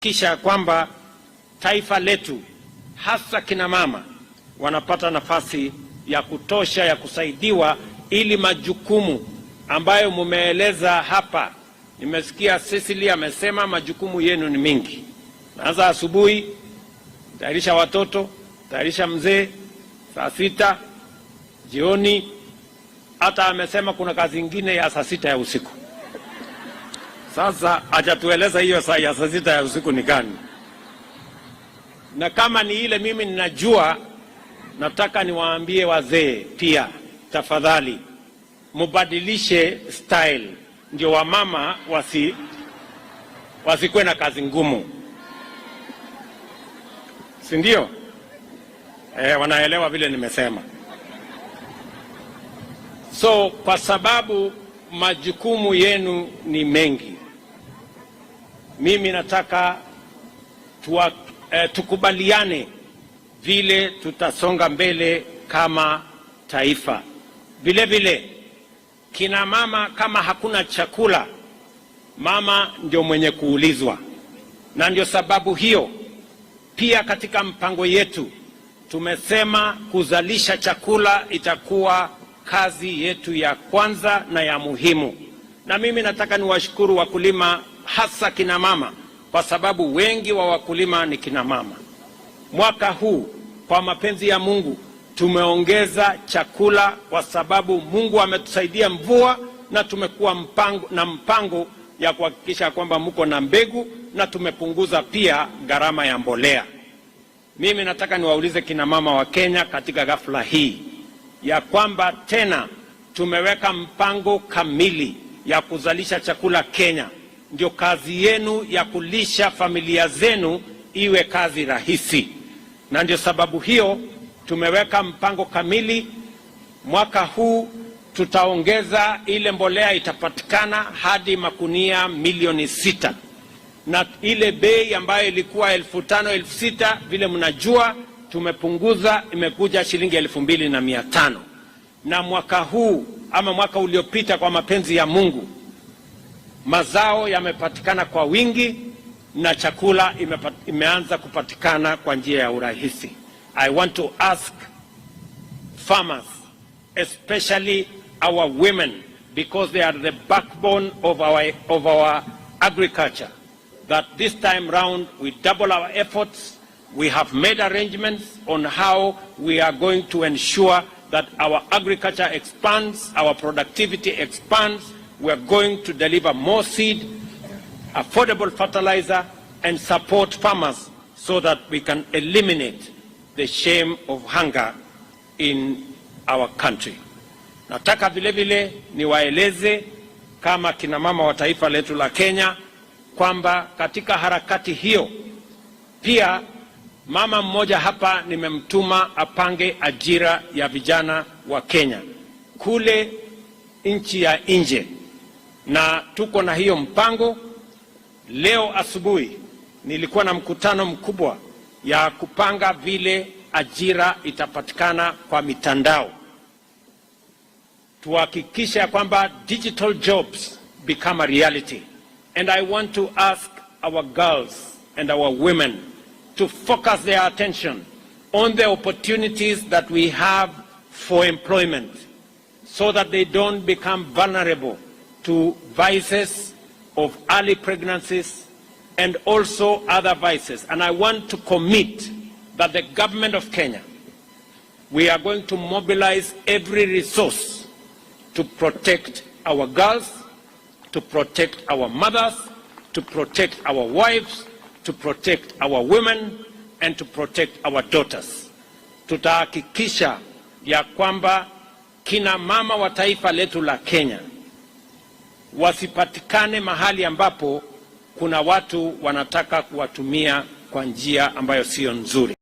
Kisha kwamba taifa letu hasa kina mama wanapata nafasi ya kutosha ya kusaidiwa ili majukumu ambayo mumeeleza hapa. Nimesikia Cecily amesema majukumu yenu ni mingi. Naanza asubuhi, tayarisha watoto, tayarisha mzee, saa 6 jioni, hata amesema kuna kazi nyingine ya saa 6 ya usiku. Sasa hajatueleza hiyo saa ya saa 6 ya usiku ni gani. Na kama ni ile mimi ninajua, nataka niwaambie wazee pia, tafadhali mubadilishe style, ndio wamama wasikuwe na kazi ngumu, si ndio? Wanaelewa vile nimesema. So kwa sababu majukumu yenu ni mengi, mimi nataka tukubaliane vile tutasonga mbele kama taifa. Vile vile kina mama, kama hakuna chakula, mama ndio mwenye kuulizwa, na ndio sababu hiyo pia katika mpango yetu tumesema kuzalisha chakula itakuwa kazi yetu ya kwanza na ya muhimu. Na mimi nataka niwashukuru wakulima, hasa kina mama, kwa sababu wengi wa wakulima ni kina mama. Mwaka huu kwa mapenzi ya Mungu tumeongeza chakula kwa sababu Mungu ametusaidia mvua, na tumekuwa mpango ya kuhakikisha kwamba mko na mbegu, na tumepunguza pia gharama ya mbolea. Mimi nataka niwaulize kina mama wa Kenya katika ghafla hii ya kwamba tena tumeweka mpango kamili ya kuzalisha chakula Kenya. Ndio kazi yenu ya kulisha familia zenu iwe kazi rahisi, na ndio sababu hiyo tumeweka mpango kamili. Mwaka huu tutaongeza ile mbolea itapatikana hadi makunia milioni 6, na ile bei ambayo ilikuwa 5,000 6,000 vile mnajua tumepunguza, imekuja shilingi 2,500. Na mwaka huu ama mwaka uliopita, kwa mapenzi ya Mungu, mazao yamepatikana kwa wingi na chakula imeanza kupatikana kwa njia ya urahisi. I want to ask farmers, especially our women, because they are the backbone of our agriculture, that this time round we double our efforts. We have made arrangements on how we are going to ensure that our agriculture expands, our productivity expands. We are going to deliver more seed, affordable fertilizer, and support farmers so that we can eliminate the shame of hunger in our country. Nataka vile vile niwaeleze kama kina mama wa taifa letu la Kenya kwamba katika harakati hiyo pia mama mmoja hapa nimemtuma apange ajira ya vijana wa Kenya kule nchi ya nje, na tuko na hiyo mpango. Leo asubuhi nilikuwa na mkutano mkubwa ya kupanga vile ajira itapatikana kwa mitandao, tuhakikisha kwamba digital jobs become a reality. And I want to ask our girls and our women to focus their attention on the opportunities that we have for employment, so that they don't become vulnerable to vices of early pregnancies and also other vices. And I want to commit that the government of Kenya, we are going to mobilize every resource to protect our girls, to protect our mothers, to protect our wives, to protect our women, and to protect our daughters. Tutahakikisha ya kwamba kina mama wa taifa letu la Kenya wasipatikane mahali ambapo kuna watu wanataka kuwatumia kwa njia ambayo sio nzuri.